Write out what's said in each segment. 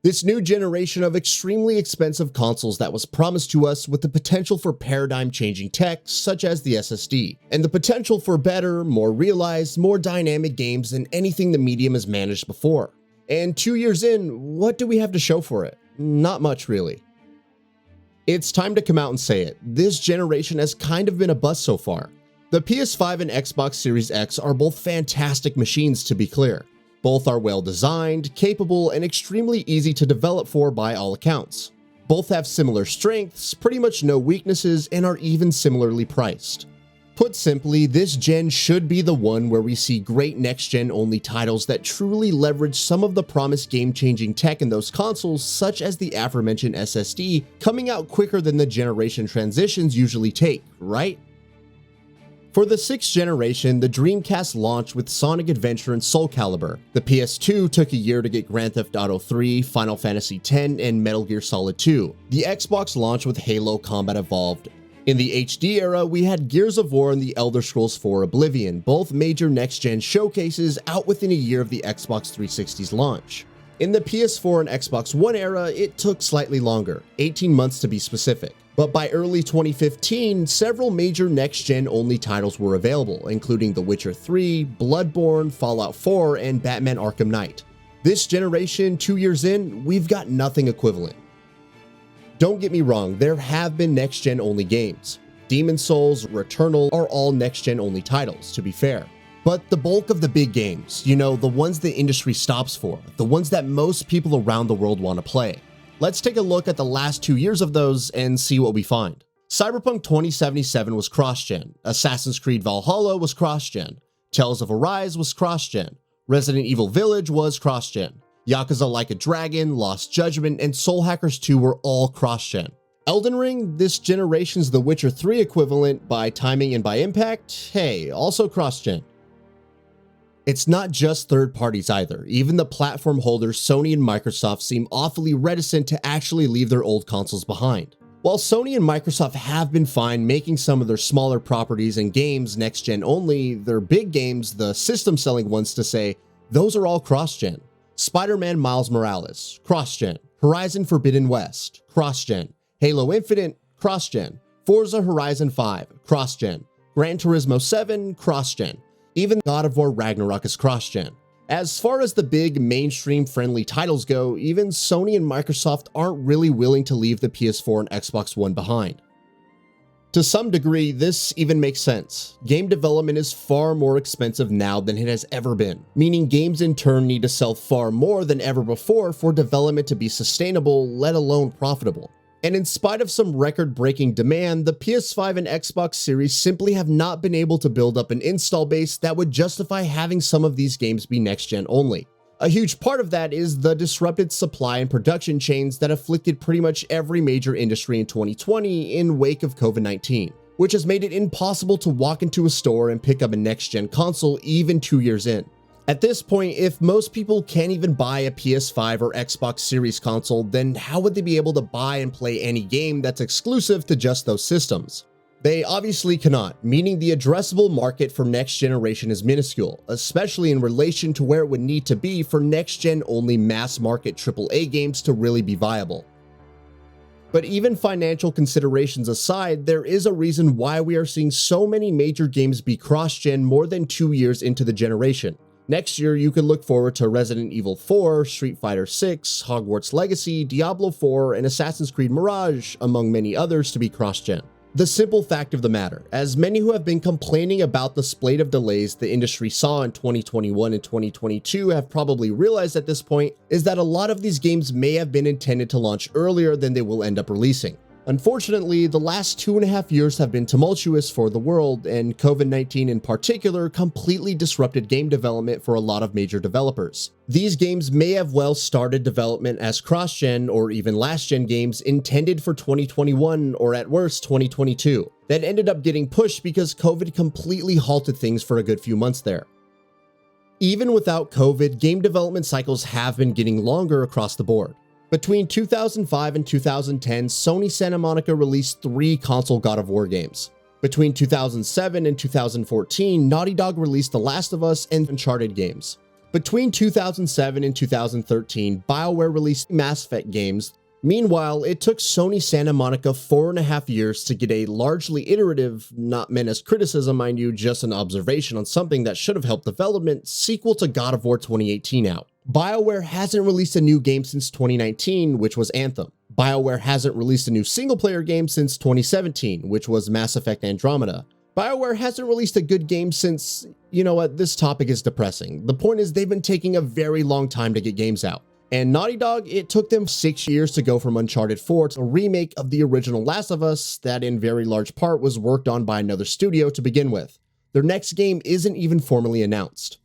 This new generation of extremely expensive consoles that was promised to us with the potential for paradigm-changing tech such as the SSD, and the potential for better, more realized, more dynamic games than anything the medium has managed before. And 2 years in, what do we have to show for it? Not much, really. It's time to come out and say it. This generation has kind of been a bust so far. The PS5 and Xbox Series X are both fantastic machines, to be clear. Both are well designed, capable, and extremely easy to develop for by all accounts. Both have similar strengths, pretty much no weaknesses, and are even similarly priced. Put simply, this gen should be the one where we see great next-gen only titles that truly leverage some of the promised game-changing tech in those consoles, such as the aforementioned SSD, coming out quicker than the generation transitions usually take, right? For the 6th generation, the Dreamcast launched with Sonic Adventure and Soul Calibur. The PS2 took a year to get Grand Theft Auto 3, Final Fantasy X, and Metal Gear Solid 2. The Xbox launched with Halo Combat Evolved. In the HD era, we had Gears of War and The Elder Scrolls 4 Oblivion, both major next-gen showcases out within a year of the Xbox 360's launch. In the PS4 and Xbox One era, it took slightly longer, 18 months to be specific. But by early 2015, several major next-gen only titles were available, including The Witcher 3, Bloodborne, Fallout 4, and Batman Arkham Knight. This generation, 2 years in, we've got nothing equivalent. Don't get me wrong, there have been next-gen only games. Demon's Souls, Returnal are all next-gen only titles, to be fair. But the bulk of the big games, the ones the industry stops for, the ones that most people around the world want to play. Let's take a look at the last 2 years of those and see what we find. Cyberpunk 2077 was cross-gen, Assassin's Creed Valhalla was cross-gen, Tales of Arise was cross-gen, Resident Evil Village was cross-gen, Yakuza Like a Dragon, Lost Judgment, and Soul Hackers 2 were all cross-gen. Elden Ring, this generation's The Witcher 3 equivalent by timing and by impact, hey, also cross-gen. It's not just third parties either. Even the platform holders Sony and Microsoft seem awfully reticent to actually leave their old consoles behind. While Sony and Microsoft have been fine making some of their smaller properties and games next-gen only, their big games, the system-selling ones to say, those are all cross-gen. Spider-Man Miles Morales, cross-gen. Horizon Forbidden West, cross-gen. Halo Infinite, cross-gen. Forza Horizon 5, cross-gen. Gran Turismo 7, cross-gen. Even God of War Ragnarok is cross-gen. As far as the big mainstream-friendly titles go, even Sony and Microsoft aren't really willing to leave the PS4 and Xbox One behind. To some degree, this even makes sense. Game development is far more expensive now than it has ever been, meaning games in turn need to sell far more than ever before for development to be sustainable, let alone profitable. And in spite of some record-breaking demand, the PS5 and Xbox Series simply have not been able to build up an install base that would justify having some of these games be next-gen only. A huge part of that is the disrupted supply and production chains that afflicted pretty much every major industry in 2020 in wake of COVID-19, which has made it impossible to walk into a store and pick up a next-gen console even 2 years in. At this point, if most people can't even buy a PS5 or Xbox Series console, then how would they be able to buy and play any game that's exclusive to just those systems? They obviously cannot, meaning the addressable market for next generation is minuscule, especially in relation to where it would need to be for next-gen only mass market AAA games to really be viable. But even financial considerations aside, there is a reason why we are seeing so many major games be cross-gen more than 2 years into the generation. Next year, you could look forward to Resident Evil 4, Street Fighter 6, Hogwarts Legacy, Diablo 4, and Assassin's Creed Mirage, among many others, to be cross-gen. The simple fact of the matter, as many who have been complaining about the spate of delays the industry saw in 2021 and 2022 have probably realized at this point, is that a lot of these games may have been intended to launch earlier than they will end up releasing. Unfortunately, the last 2.5 years have been tumultuous for the world, and COVID-19 in particular completely disrupted game development for a lot of major developers. These games may have well started development as cross-gen or even last-gen games intended for 2021 or at worst 2022, that ended up getting pushed because COVID completely halted things for a good few months there. Even without COVID, game development cycles have been getting longer across the board. Between 2005 and 2010, Sony Santa Monica released 3 console God of War games. Between 2007 and 2014, Naughty Dog released The Last of Us and Uncharted games. Between 2007 and 2013, BioWare released Mass Effect games. Meanwhile, it took Sony Santa Monica 4.5 years to get a largely iterative, not meant as criticism mind you, just an observation on something that should have helped development, sequel to God of War 2018 out. BioWare hasn't released a new game since 2019, which was Anthem. BioWare hasn't released a new single-player game since 2017, which was Mass Effect Andromeda. BioWare hasn't released a good game since, you know what, this topic is depressing. The point is they've been taking a very long time to get games out. And Naughty Dog, it took them 6 years to go from Uncharted 4 to a remake of the original Last of Us that in very large part was worked on by another studio to begin with. Their next game isn't even formally announced.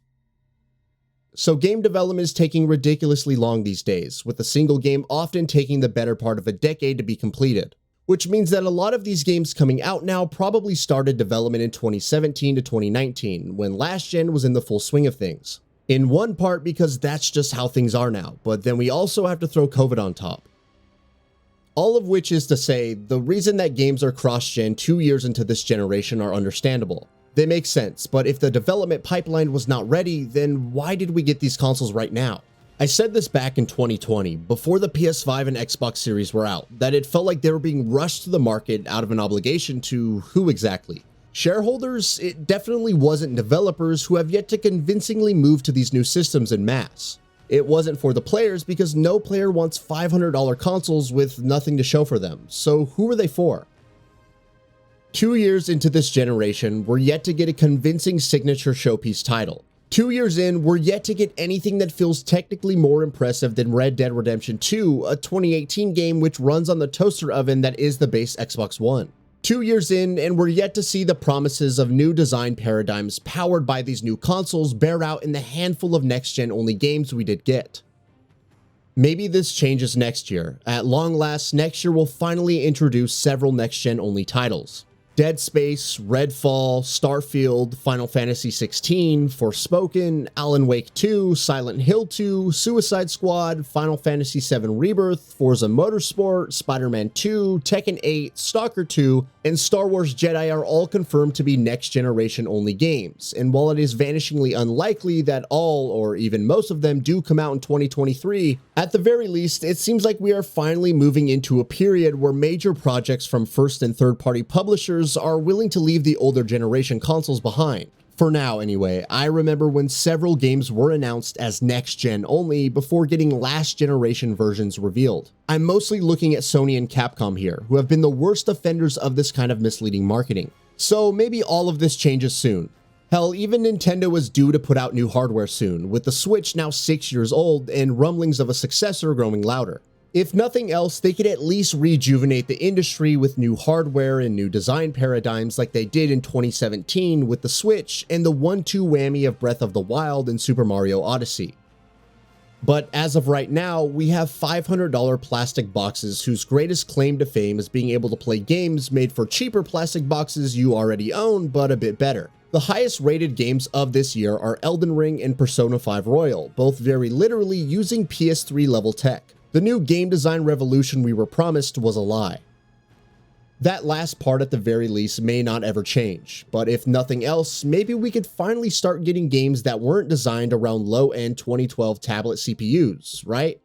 So game development is taking ridiculously long these days, with a single game often taking the better part of a decade to be completed. Which means that a lot of these games coming out now probably started development in 2017 to 2019, when last gen was in the full swing of things. In one part because that's just how things are now, but then we also have to throw COVID on top. All of which is to say, the reason that games are cross-gen 2 years into this generation are understandable. They make sense, but if the development pipeline was not ready, then why did we get these consoles right now? I said this back in 2020, before the PS5 and Xbox Series were out, that it felt like they were being rushed to the market out of an obligation to who exactly? Shareholders? It definitely wasn't developers who have yet to convincingly move to these new systems en masse. It wasn't for the players because no player wants $500 consoles with nothing to show for them, so who are they for? 2 years into this generation, we're yet to get a convincing signature showpiece title. 2 years in, we're yet to get anything that feels technically more impressive than Red Dead Redemption 2, a 2018 game which runs on the toaster oven that is the base Xbox One. 2 years in, and we're yet to see the promises of new design paradigms powered by these new consoles bear out in the handful of next-gen only games we did get. Maybe this changes next year. At long last, next year will finally introduce several next-gen only titles. Dead Space, Redfall, Starfield, Final Fantasy XVI, Forspoken, Alan Wake 2, Silent Hill 2, Suicide Squad, Final Fantasy VII Rebirth, Forza Motorsport, Spider-Man 2, Tekken 8, Stalker 2, and Star Wars Jedi are all confirmed to be next-generation only games, and while it is vanishingly unlikely that all, or even most of them, do come out in 2023, at the very least, it seems like we are finally moving into a period where major projects from first and third-party publishers are willing to leave the older generation consoles behind. For now anyway, I remember when several games were announced as next-gen only before getting last-generation versions revealed. I'm mostly looking at Sony and Capcom here, who have been the worst offenders of this kind of misleading marketing. So maybe all of this changes soon. Hell, even Nintendo is due to put out new hardware soon, with the Switch now 6 years old and rumblings of a successor growing louder. If nothing else, they could at least rejuvenate the industry with new hardware and new design paradigms like they did in 2017 with the Switch and the 1-2 whammy of Breath of the Wild and Super Mario Odyssey. But as of right now, we have $500 plastic boxes whose greatest claim to fame is being able to play games made for cheaper plastic boxes you already own, but a bit better. The highest rated games of this year are Elden Ring and Persona 5 Royal, both very literally using PS3 level tech. The new game design revolution we were promised was a lie. That last part at the very least may not ever change, but if nothing else, maybe we could finally start getting games that weren't designed around low-end 2012 tablet CPUs, right?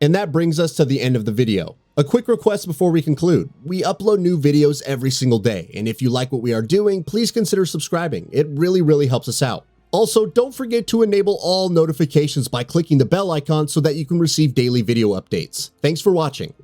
And that brings us to the end of the video. A quick request before we conclude. We upload new videos every single day, and if you like what we are doing, please consider subscribing. It really helps us out. Also, don't forget to enable all notifications by clicking the bell icon so that you can receive daily video updates. Thanks for watching.